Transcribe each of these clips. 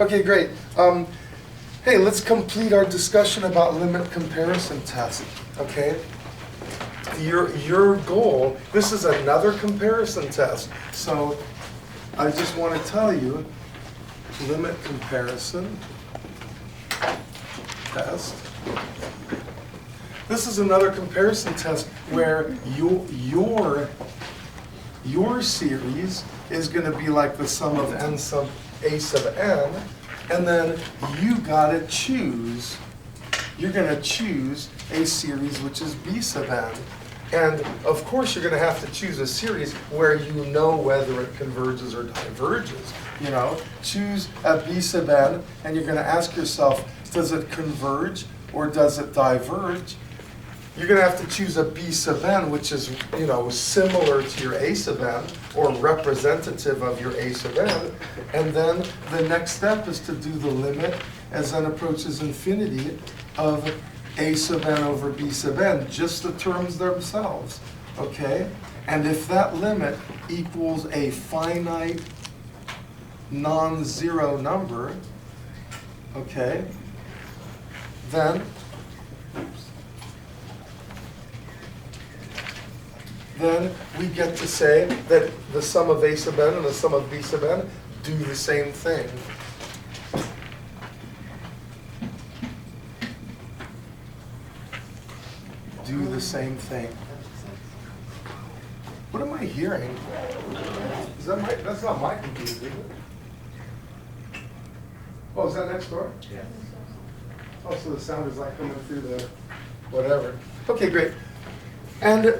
Okay, great. Hey, let's complete our discussion about limit comparison test, okay? Your goal, this is another comparison test. So I just want to tell you, limit comparison test. This is another comparison test where your series is going to be like the sum of n sub a sub n, and then you got to choose, you're going to choose a series which is b sub n. And of course you're going to have to choose a series where you know whether it converges or diverges. You know, choose a b sub n, and you're going to ask yourself, does it converge or does it diverge? You're going to have to choose a b sub n, which is, you know, similar to your a sub n or representative of your a sub n. And then the next step is to do the limit as n approaches infinity of a sub n over b sub n, just the terms themselves, okay? And if that limit equals a finite non-zero number, okay, then we get to say that the sum of a sub n and the sum of b sub n do the same thing. Do the same thing. What am I hearing? Is that my, that's not my computer, is it? Oh, is that next door? Yeah. Oh, so the sound is like coming through the whatever. Okay, great. And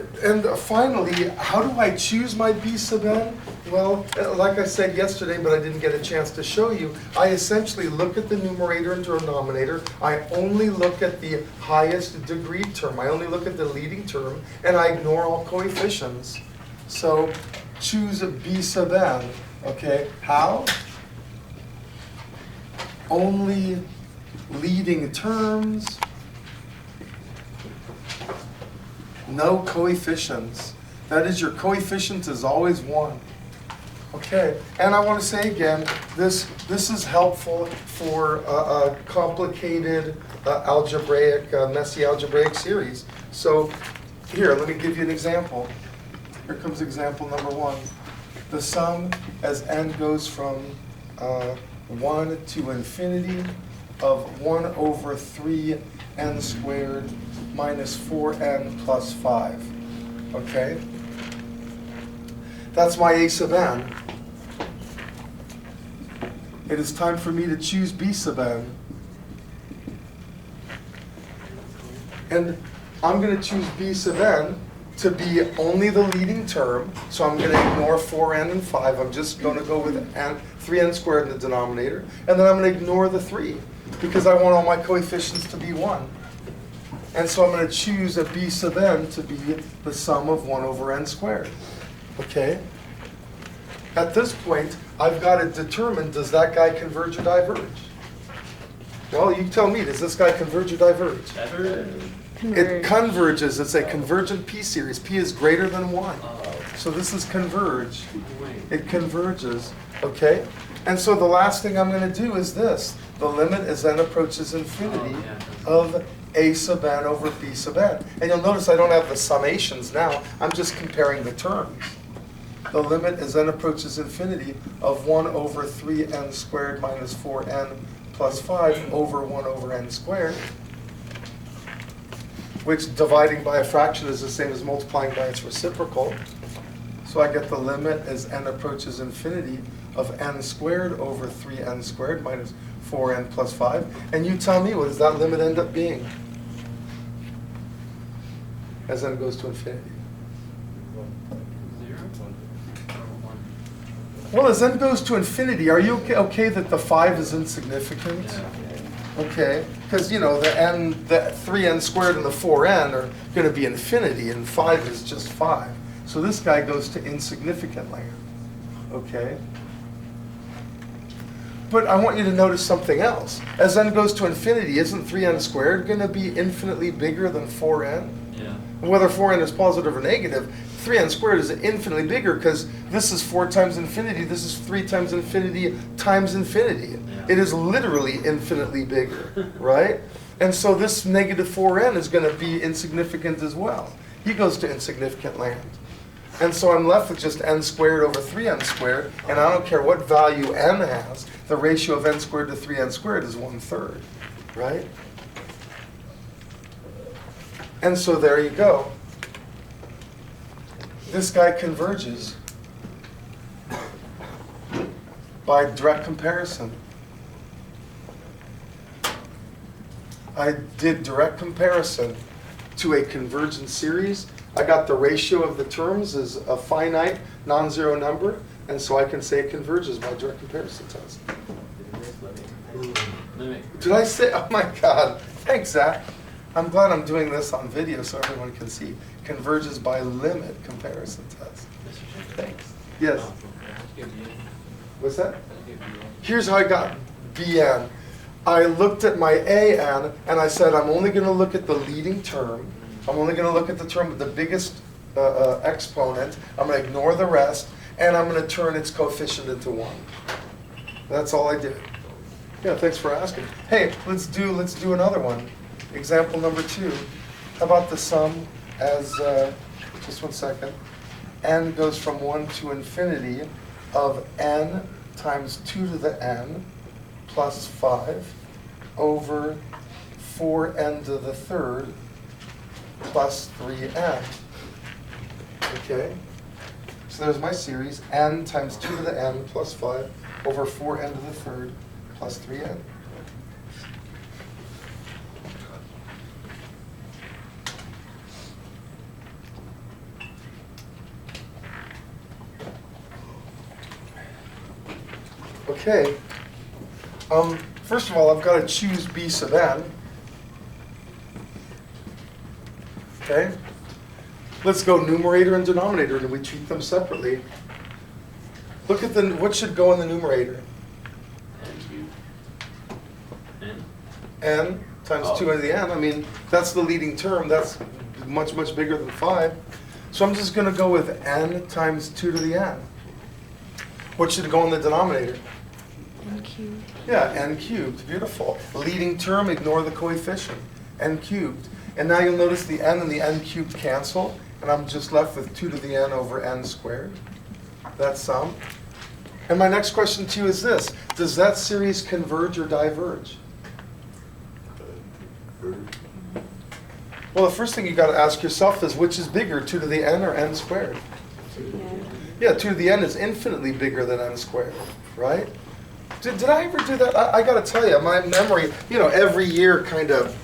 finally, how do I choose my b sub n? Well, like I said yesterday, but I didn't get a chance to show you, I essentially look at the numerator and denominator. I only look at the highest degree term. I only look at the leading term, and I ignore all coefficients. So choose a b sub n. Okay, how? Only leading terms. No coefficients. That is, your coefficient is always 1. Okay, and I want to say again, this is helpful for a complicated algebraic, messy algebraic series. So here, let me give you an example. Here comes example number 1. The sum as n goes from 1 to infinity of 1 over 3n squared minus 4n plus 5, okay? That's my a sub n. It is time for me to choose b sub n. And I'm going to choose b sub n to be only the leading term, so I'm going to ignore 4n and 5. I'm just going to go with n, 3n squared in the denominator, and then I'm going to ignore the 3, because I want all my coefficients to be 1. And so I'm going to choose a b sub n to be the sum of 1 over n squared. Okay? At this point, I've got to determine, does that guy converge or diverge? Well, you tell me, does this guy converge or diverge? Diverge. It converges. It's a convergent p-series. P is greater than 1. So this is converge. It converges. Okay? And so the last thing I'm going to do is this. The limit as n approaches infinity of a sub n over b sub n. And you'll notice I don't have the summations now. I'm just comparing the terms. The limit as n approaches infinity of 1 over 3n squared minus 4n plus 5 over 1 over n squared, which dividing by a fraction is the same as multiplying by its reciprocal. So I get the limit as n approaches infinity of n squared over 3n squared minus 4n plus 5. And you tell me, what does that limit end up being as n goes to infinity? 0. Well, as n goes to infinity, are you okay that the 5 is insignificant? Okay, because you know the 3n squared and the 4n are going to be infinity, and 5 is just 5. So this guy goes to insignificant land. Okay? But I want you to notice something else. As n goes to infinity, isn't 3n squared going to be infinitely bigger than 4n? Yeah. Whether 4n is positive or negative, 3n squared is infinitely bigger because this is 4 times infinity, this is 3 times infinity times infinity. Yeah. It is literally infinitely bigger, right? And so this negative 4n is going to be insignificant as well. He goes to insignificant land. And so I'm left with just n squared over 3n squared, and I don't care what value n has, the ratio of n squared to 3n squared is 1/3, right? And so there you go. This guy converges by direct comparison. I did direct comparison to a convergent series. I got the ratio of the terms as a finite, non-zero number, and so I can say it converges by direct comparison test. Did I say, oh my God, thanks, Zach. I'm glad I'm doing this on video so everyone can see. Converges by limit comparison test. Thanks. Yes. What's that? Here's how I got Bn. I looked at my An and I said I'm only going to look at the leading term. I'm only going to look at the term with the biggest exponent. I'm going to ignore the rest, and I'm going to turn its coefficient into 1. That's all I did. Yeah, thanks for asking. Hey, let's do another one. Example number 2. How about the sum as, just one second, n goes from 1 to infinity of n times 2 to the n plus 5 over 4n to the third plus 3n. Okay? So there's my series, n times 2 to the n plus 5 over 4n to the third plus 3n. Okay. First of all, I've got to choose b sub n. Okay. Let's go numerator and denominator, and we treat them separately. Look at what should go in the numerator. N times 2 to the n. I mean, that's the leading term. That's much, much bigger than 5. So I'm just going to go with n times 2 to the n. What should go in the denominator? N cubed. Yeah, n cubed. Beautiful. Leading term, ignore the coefficient. N cubed. And now you'll notice the n and the n cubed cancel, and I'm just left with 2 to the n over n squared. That's sum. And my next question to you is this. Does that series converge or diverge? Well, the first thing you got to ask yourself is which is bigger, 2 to the n or n squared? Yeah, 2 to the n is infinitely bigger than n squared, right? Did I ever do that? I got to tell you, my memory, every year kind of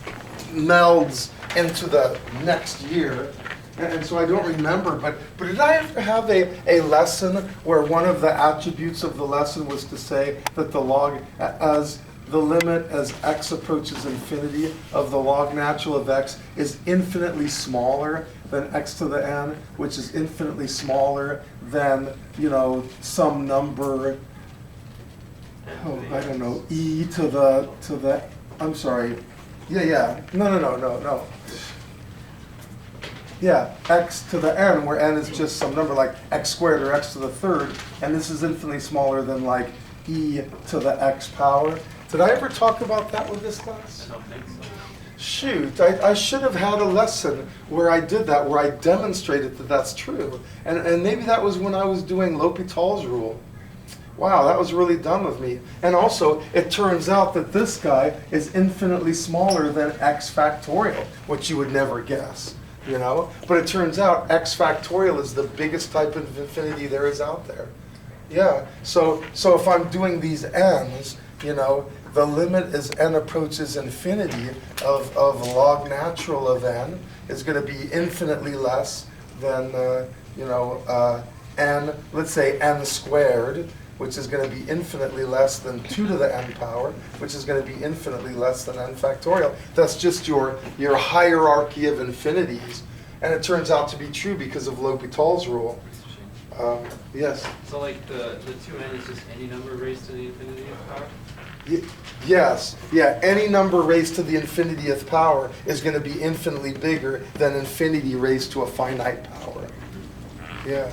melds into the next year. And so I don't remember, but did I ever have a lesson where one of the attributes of the lesson was to say that the log, as the limit as x approaches infinity of the log natural of x is infinitely smaller than x to the n, which is infinitely smaller than, some number, I don't know, e to the, I'm sorry, no. Yeah, x to the n, where n is just some number like x squared or x to the third, and this is infinitely smaller than like e to the x power. Did I ever talk about that with this class? I don't think so. Shoot, I should have had a lesson where I did that, where I demonstrated that that's true. And maybe that was when I was doing L'Hopital's rule. Wow, that was really dumb of me. And also, it turns out that this guy is infinitely smaller than x factorial, which you would never guess. But it turns out x factorial is the biggest type of infinity there is out there. Yeah, so if I'm doing these n's, the limit as n approaches infinity of log natural of n is going to be infinitely less than, n, let's say n squared, which is going to be infinitely less than 2 to the n power, which is going to be infinitely less than n factorial. That's just your hierarchy of infinities. And it turns out to be true because of L'Hopital's rule. Yes? So like the 2n is just any number raised to the infinity of power? Yes, yeah, any number raised to the infinitieth power is going to be infinitely bigger than infinity raised to a finite power. Yeah.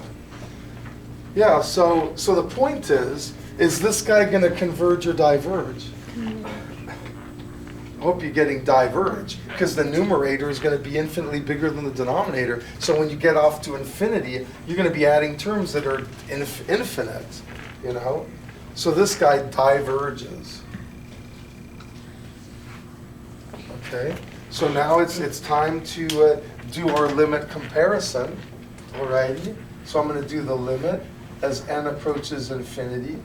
Yeah, so the point is this guy going to converge or diverge? I hope you're getting diverge, because the numerator is going to be infinitely bigger than the denominator. So when you get off to infinity, you're going to be adding terms that are infinite, you know? So this guy diverges. Okay, so now it's time to do our limit comparison. Alrighty, so I'm going to do the limit as n approaches infinity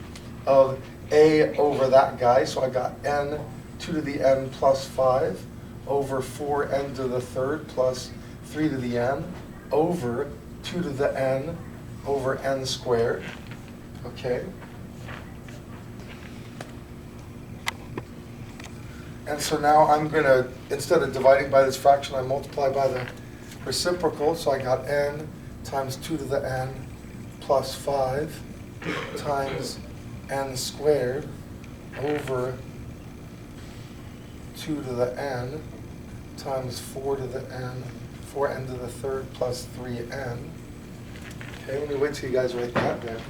of a over that guy. So I got n 2 to the n plus 5 over 4n to the third plus 3 to the n over 2 to the n over n squared. Okay. And so now I'm going to, instead of dividing by this fraction, I multiply by the reciprocal. So I got n times 2 to the n plus 5 times n squared over 2 to the n times 4 to the n, 4n to the third plus 3n. Okay, let me wait till you guys write that down.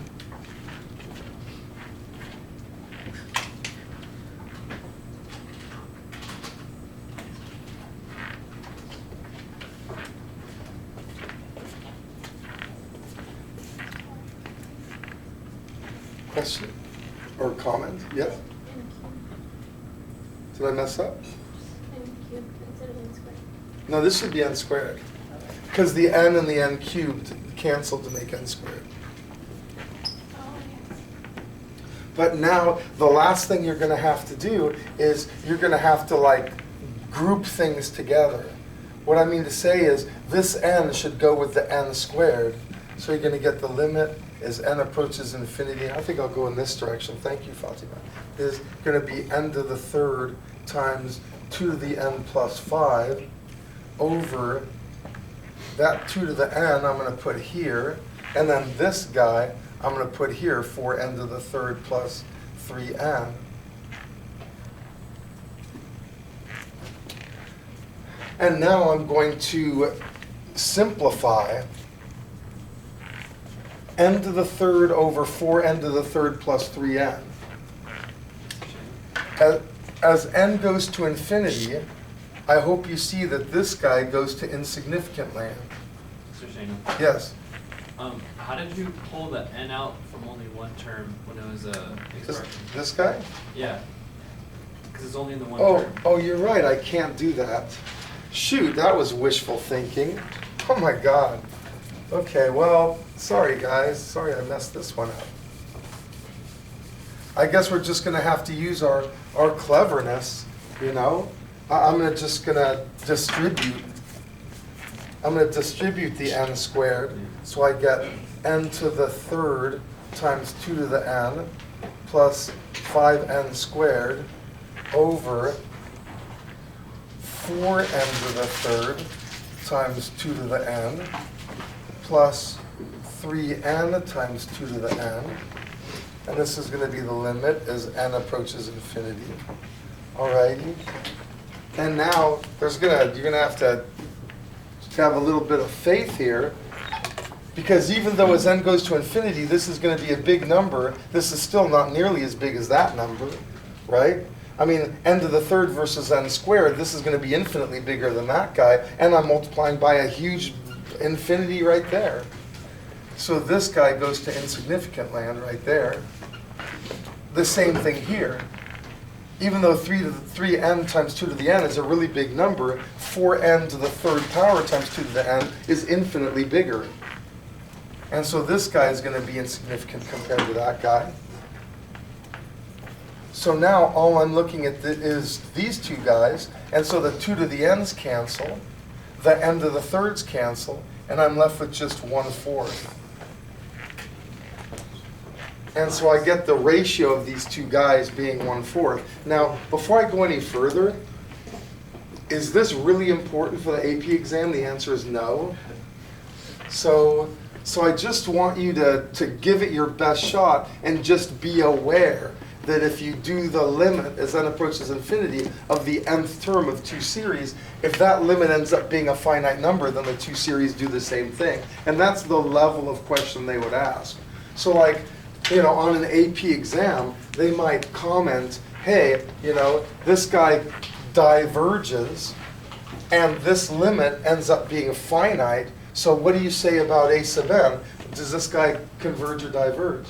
Question or comment? Yes? Did I mess up? No, this should be n squared. Because the n and the n cubed canceled to make n squared. But now the last thing you're going to have to do is you're going to have to like group things together. What I mean to say is this n should go with the n squared. So you're going to get the limit as n approaches infinity. I think I'll go in this direction. Thank you, Fatima. Is going to be n to the third times 2 to the n plus 5 over that 2 to the n I'm going to put here. And then this guy I'm going to put here, 4n to the third plus 3n. And now I'm going to simplify n to the third over 4n to the third plus 3n. As n goes to infinity, I hope you see that this guy goes to insignificant land. Mr. Shane, Yes? how did you pull the n out from only one term when it was a expression? This guy? Yeah, because it's only in the one Oh, term. oh, you're right. I can't do that. Shoot, that was wishful thinking. Oh my God. Okay, well, sorry guys. Sorry I messed this one up. I guess we're just going to have to use our cleverness, you know. I'm just going to distribute. I'm going to distribute the n squared. So I get n to the third times 2 to the n plus 5n squared over 4n to the third times 2 to the n plus 3n times 2 to the n. And this is going to be the limit as n approaches infinity. Alrighty. And now you're going to have to have a little bit of faith here, because even though as n goes to infinity, this is going to be a big number, this is still not nearly as big as that number, right? I mean, n to the third versus n squared, this is going to be infinitely bigger than that guy, and I'm multiplying by a huge infinity right there. So this guy goes to insignificant land right there. The same thing here. Even though 3n times 2 to the n is a really big number, 4n to the third power times 2 to the n is infinitely bigger. And so this guy is going to be insignificant compared to that guy. So now all I'm looking at is these two guys, and so the 2 to the n's cancel, the n to the thirds cancel, and I'm left with just 1/4. And so I get the ratio of these two guys being 1/4. Now, before I go any further, is this really important for the AP exam? The answer is no. So I just want you to give it your best shot and just be aware that if you do the limit as n approaches infinity of the nth term of two series, if that limit ends up being a finite number, then the two series do the same thing. And that's the level of question they would ask. So like, you know, on an AP exam, they might comment, hey, you know, this guy diverges, and this limit ends up being finite, so what do you say about a sub n? Does this guy converge or diverge?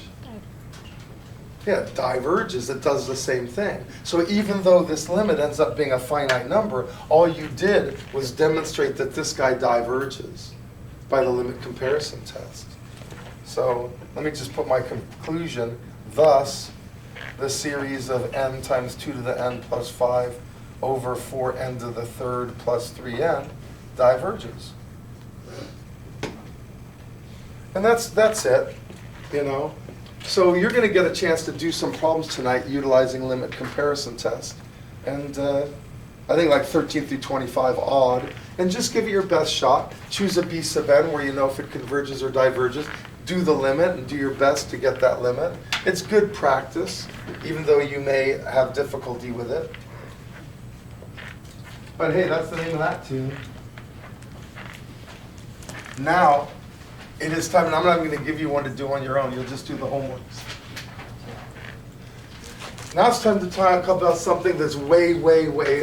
Yeah, it diverges, it does the same thing. So even though this limit ends up being a finite number, all you did was demonstrate that this guy diverges by the limit comparison test. So let me just put my conclusion. Thus, the series of n times 2 to the n plus 5 over 4n to the third plus 3n diverges. And that's it, you know. So you're going to get a chance to do some problems tonight utilizing limit comparison test. And I think like 13 through 25 odd. And just give it your best shot. Choose a b sub n where you know if it converges or diverges. Do the limit and do your best to get that limit. It's good practice, even though you may have difficulty with it. But hey, that's the name of that tune. Now, it is time, and I'm not going to give you one to do on your own. You'll just do the homework. Now it's time to talk about something that's way,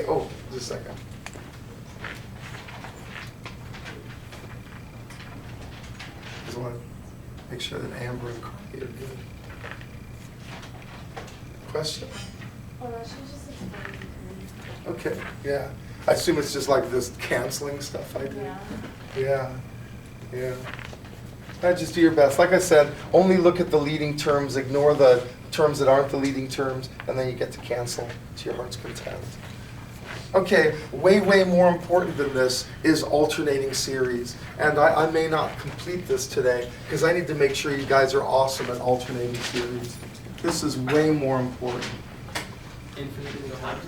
oh, just a second. Just want to make sure that Amber and Carly are good. Question? Oh, no, she was just explaining. Okay, yeah. I assume it's just like this canceling stuff I do. Yeah. Just do your best. Like I said, only look at the leading terms, ignore the terms that aren't the leading terms, and then you get to cancel to your heart's content. Okay, way more important than this is alternating series. And I may not complete this today, because I need to make sure you guys are awesome at alternating series. This is way more important. Infinitely times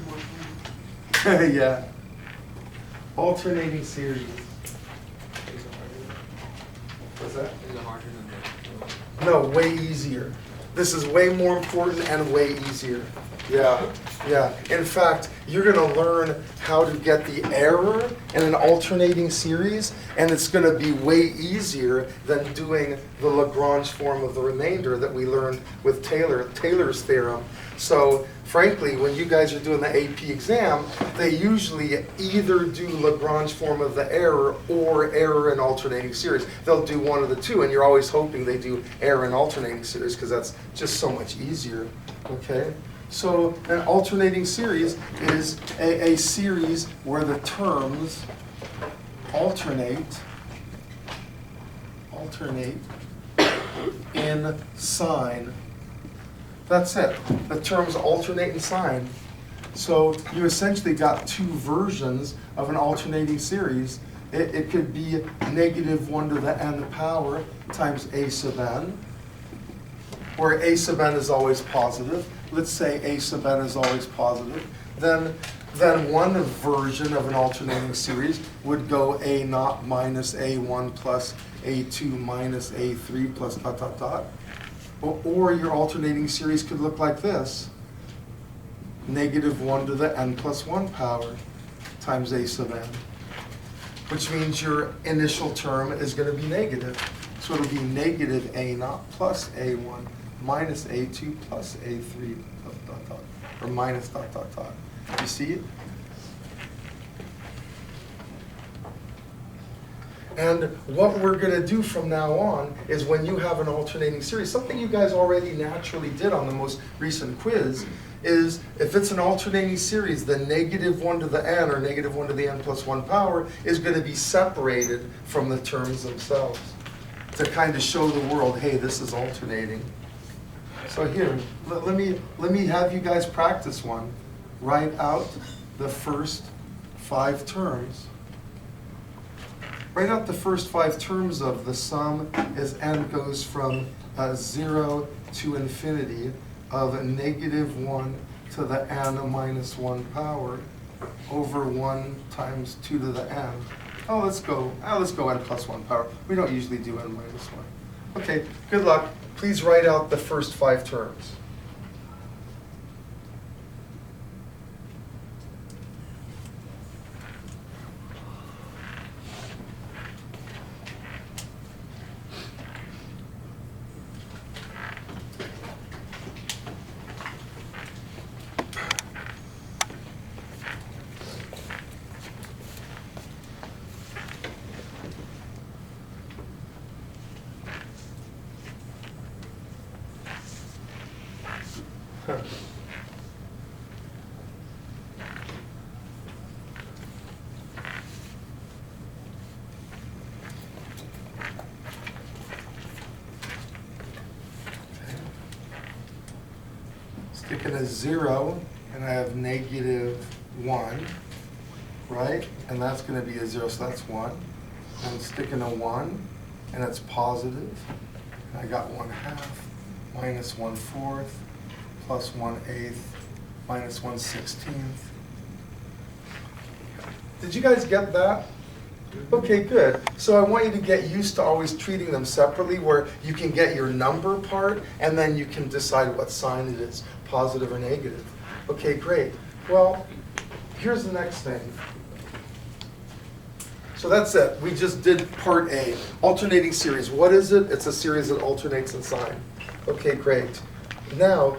more. Yeah. Alternating series. What's that? Is it harder than the? No, way easier. This is way more important and way easier. Yeah. In fact, you're going to learn how to get the error in an alternating series, and it's going to be way easier than doing the Lagrange form of the remainder that we learned with Taylor's theorem. So, frankly, when you guys are doing the AP exam, they usually either do Lagrange form of the error or error in alternating series. They'll do one of the two, and you're always hoping they do error in alternating series because that's just so much easier. Okay? So an alternating series is a series where the terms alternate in sign. That's it. The terms alternate in sign. So you essentially got two versions of an alternating series. It could be -1 to the n power times a sub n, where a sub n is always positive. Let's say a sub n is always positive. Then one version of an alternating series would go a naught minus a1 plus a2 minus a3 plus ... Or your alternating series could look like this. -1 to the n plus 1 power times a sub n. Which means your initial term is going to be negative. So it'll be negative a naught plus a1 minus a2 plus a3 ... or minus ... You see it? And what we're going to do from now on is when you have an alternating series, something you guys already naturally did on the most recent quiz, is if it's an alternating series, the -1 to the n or -1 to the n plus 1 power is going to be separated from the terms themselves to kind of show the world, hey, this is alternating. So here, let me have you guys practice one. Write out the first 5 terms. Write out the first 5 terms of the sum as n goes from 0 to infinity of -1 to the n minus 1 power over 1 times 2 to the n. Oh, let's go n plus 1 power. We don't usually do n minus 1. Okay, good luck. Please write out the first 5 terms. sticking a 0, and I have -1, right? And that's going to be a 0, so that's 1. I'm sticking a 1, and it's positive. And I got 1/2 minus 1/4 plus 1/8 minus 1/16. Did you guys get that? Okay, good. So I want you to get used to always treating them separately, where you can get your number part and then you can decide what sign it is, positive or negative. Okay, great. Well, here's the next thing. So that's it. We just did part A. Alternating series. What is it? It's a series that alternates in sign. Okay, great. Now,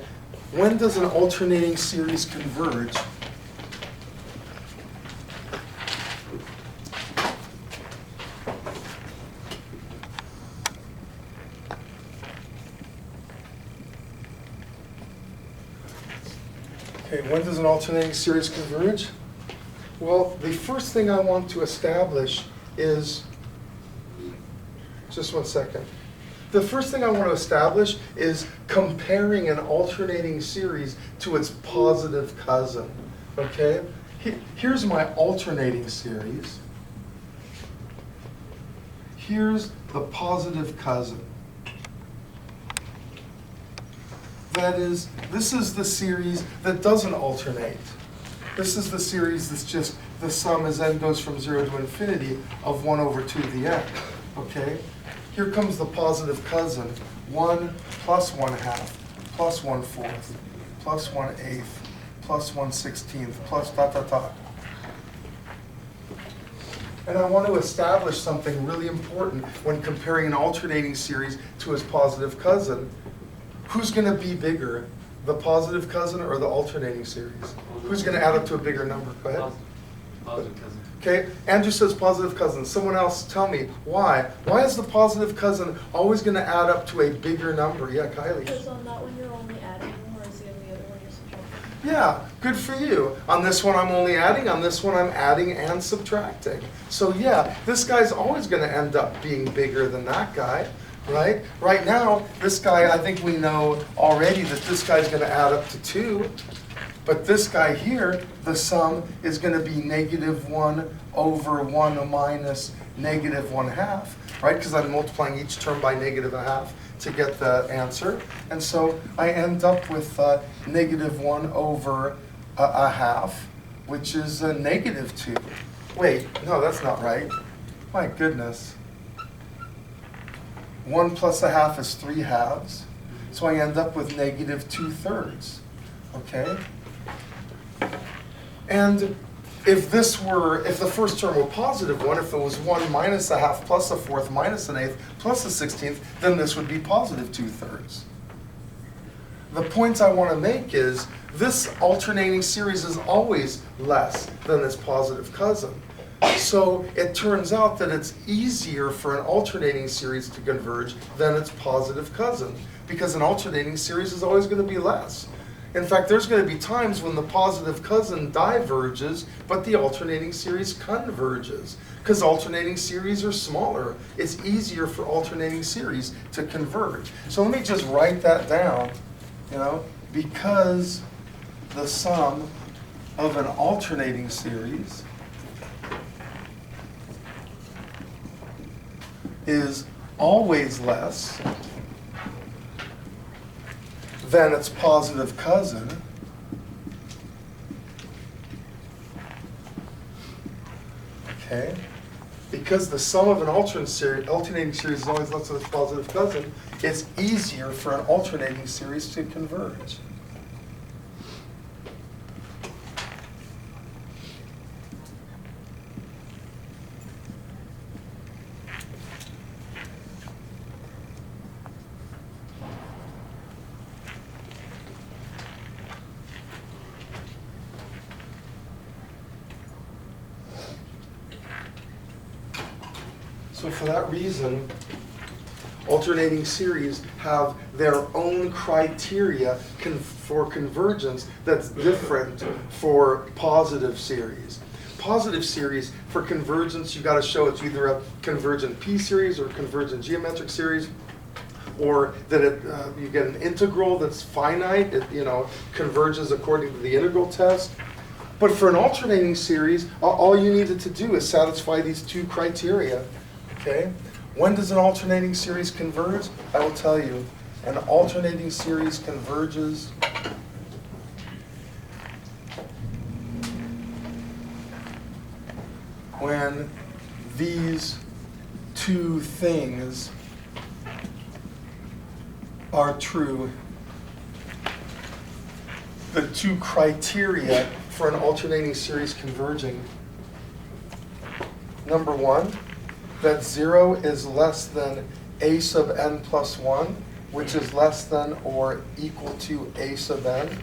when does an alternating series converge? Okay, when does an alternating series converge? Well, the first thing I want to establish is, just one second. The first thing I want to establish is comparing an alternating series to its positive cousin, okay? Here's my alternating series. Here's the positive cousin. That is, this is the series that doesn't alternate. This is the series that's just the sum as n goes from 0 to infinity of 1 over 2 to the n, okay? Here comes the positive cousin, 1 plus 1/2 plus 1/4 plus 1/8 plus 1/16 plus dot dot dot. And I want to establish something really important when comparing an alternating series to its positive cousin. Who's going to be bigger, the positive cousin or the alternating series? Who's going to add up to a bigger number? Go ahead. Positive cousin. Okay, Andrew says positive cousin. Someone else tell me why. Why is the positive cousin always going to add up to a bigger number? Yeah, Kylie. Because on that one you're only adding, whereas on the other one you're subtracting. Yeah, good for you. On this one I'm only adding, on this one I'm adding and subtracting. So yeah, this guy's always going to end up being bigger than that guy, right? Right now, this guy, I think we know already that this guy's going to add up to 2. But this guy here, the sum is going to be -1 over 1 minus -1/2, right? Because I'm multiplying each term by -1/2 to get the answer. And so I end up with -1 over 1/2, which is -2. Wait, no, that's not right. My goodness. 1 plus 1/2 is 3/2. So I end up with -2/3, okay? And if the first term were positive 1, if it was 1 minus 1/2 plus 1/4 minus 1/8 plus 1/16, then this would be positive 2/3. The point I want to make is this alternating series is always less than its positive cousin. So it turns out that it's easier for an alternating series to converge than its positive cousin, because an alternating series is always going to be less. In fact, there's going to be times when the positive cousin diverges, but the alternating series converges, because alternating series are smaller. It's easier for alternating series to converge. So let me just write that down, because the sum of an alternating series is always less than its positive cousin, okay? Because the sum of an alternating series is always less than its positive cousin, it's easier for an alternating series to converge. So for that reason, alternating series have their own criteria for convergence that's different for positive series. Positive series, for convergence, you've got to show it's either a convergent P series or a convergent geometric series. or that you get an integral that's finite, it, converges according to the integral test. But for an alternating series, all you needed to do is satisfy these two criteria, okay? When does an alternating series converge? I will tell you, an alternating series converges when these two things are true. The two criteria for an alternating series converging. Number one, that 0 is less than a sub n plus 1, which is less than or equal to a sub n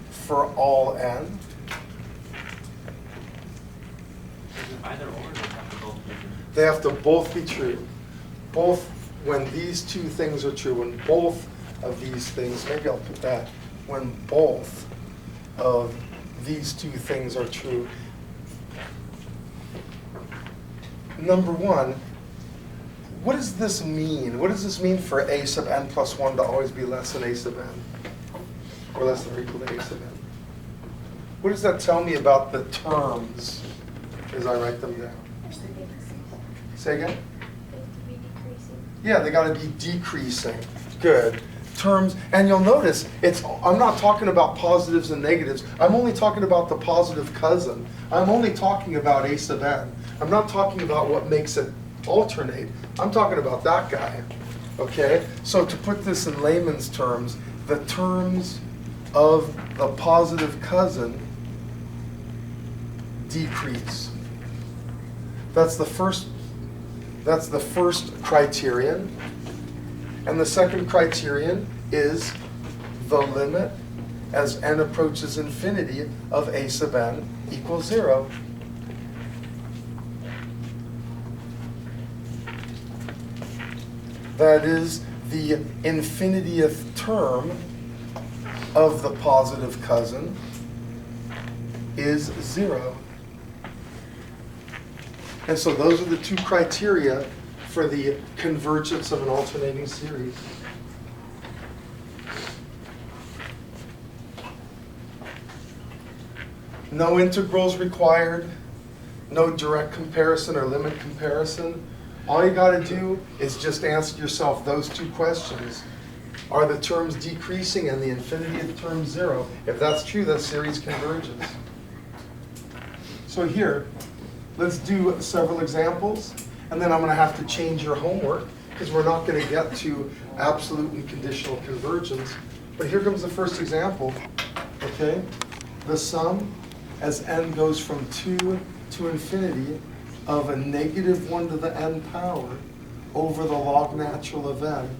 for all n. Is it either or, or does it have to both be true? They have to both be true. Both, when these two things are true, when both of these things, maybe I'll put that, when both of these two things are true. Number one, what does this mean? What does this mean for a sub n plus 1 to always be less than a sub n? Or less than or equal to a sub n? What does that tell me about the terms as I write them down? Say again? Yeah, they got to be decreasing. Good. Terms, and you'll notice, I'm not talking about positives and negatives. I'm only talking about the positive cousin. I'm only talking about a sub n. I'm not talking about what makes it alternate. I'm talking about that guy. Okay? So to put this in layman's terms, the terms of the positive cousin decrease. That's the first criterion. And the second criterion is the limit as n approaches infinity of a sub n equals 0. That is, the infinitieth term of the positive cousin is 0. And so those are the two criteria for the convergence of an alternating series. No integrals required, no direct comparison or limit comparison. All you got to do is just ask yourself those two questions. Are the terms decreasing and the infinity of the term 0? If that's true, that series converges. So here, let's do several examples, and then I'm going to have to change your homework because we're not going to get to absolute and conditional convergence. But here comes the first example, okay? The sum as n goes from 2 to infinity of a negative 1 to the n power over the log natural of n.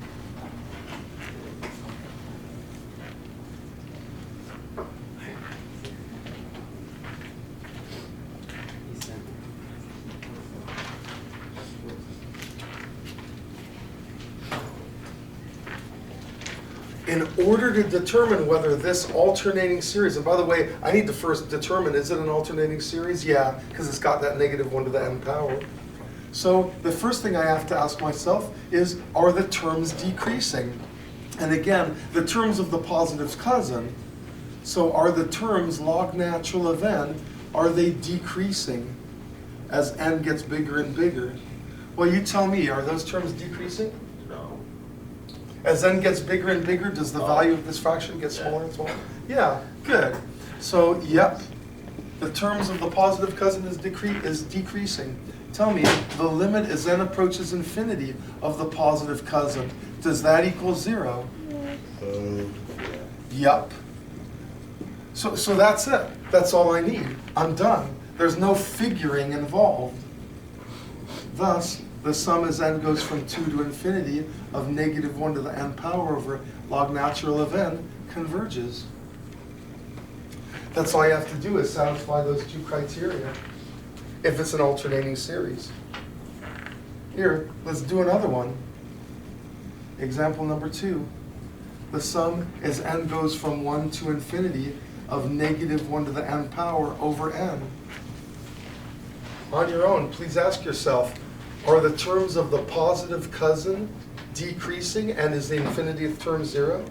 In order to determine whether this alternating series, and by the way, I need to first determine, is it an alternating series? Yeah, because it's got that negative 1 to the n power. So the first thing I have to ask myself is, are the terms decreasing? And again, the terms of the positive cousin, so are the terms log natural of n, are they decreasing as n gets bigger and bigger? Well, you tell me, are those terms decreasing? As n gets bigger and bigger, does the value of this fraction get smaller and smaller? Yeah, good. So, yep, the terms of the positive cousin is decreasing. Tell me, the limit as n approaches infinity of the positive cousin, does that equal 0? Yep. So that's it. That's all I need. I'm done. There's no figuring involved. Thus, the sum as n goes from 2 to infinity of negative 1 to the n power over log natural of n converges. That's all you have to do is satisfy those two criteria if it's an alternating series. Here, let's do another one. Example number 2. The sum as n goes from 1 to infinity of negative 1 to the n power over n. On your own, please ask yourself, are the terms of the positive cousin decreasing, and is the infinitieth term 0?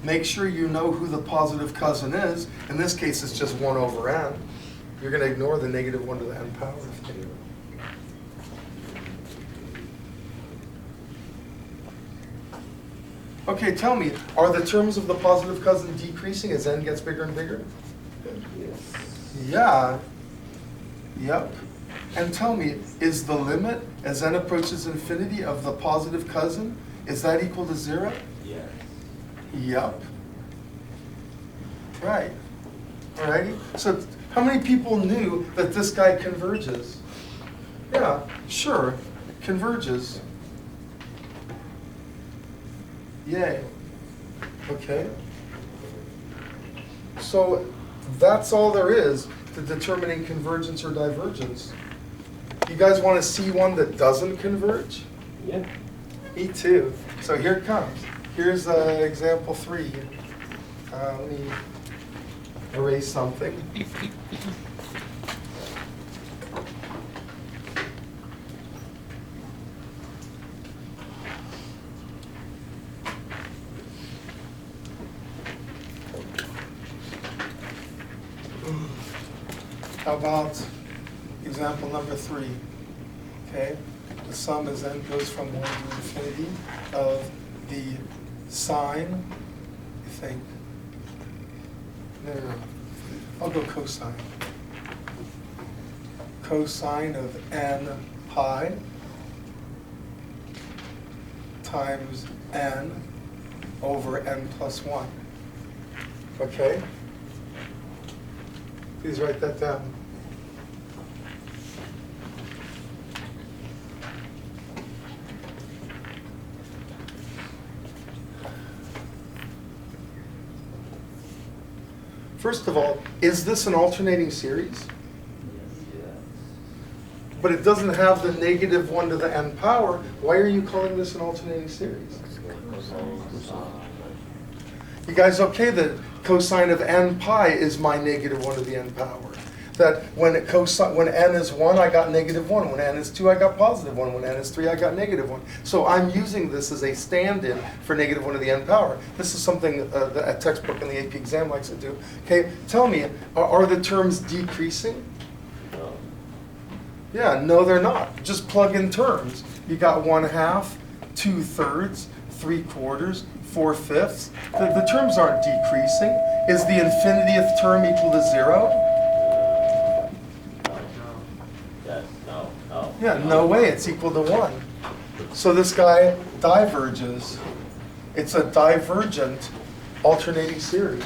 Make sure you know who the positive cousin is. In this case, it's just 1 over n. You're going to ignore the negative 1 to the n power. Okay, tell me, are the terms of the positive cousin decreasing as n gets bigger and bigger? Yes. Yeah. Yep. And tell me, is the limit as n approaches infinity of the positive cousin, is that equal to 0? Yes. Yep. Right. Alrighty. So how many people knew that this guy converges? Yeah, sure, converges. Yay. Okay. So that's all there is to determining convergence or divergence. You guys want to see one that doesn't converge? Yeah. Me too. So here it comes. Here's example 3. Let me erase something. How about example number 3? Okay, the sum as n goes from 1 to infinity of the sine, I think. No. I'll go cosine. Cosine of n pi times n over n plus 1. Okay? Please write that down. First of all, is this an alternating series? Yes. But it doesn't have the negative 1 to the n power. Why are you calling this an alternating series? You guys okay that cosine of n pi is my negative 1 to the n power? That when n is 1, I got negative 1. When n is 2, I got positive 1. When n is 3, I got negative 1. So I'm using this as a stand-in for negative 1 to the n power. This is something that a textbook in the AP exam likes to do. Okay, tell me, are the terms decreasing? No. Yeah, no, they're not. Just plug in terms. You got 1/2, 2/3, 3/4, 4/5. The terms aren't decreasing. Is the infinitieth term equal to 0? Yes. No. No. Yeah, no way, it's equal to 1. So this guy diverges. It's a divergent alternating series.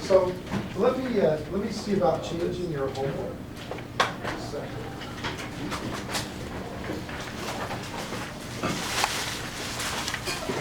So let me see about changing your homework.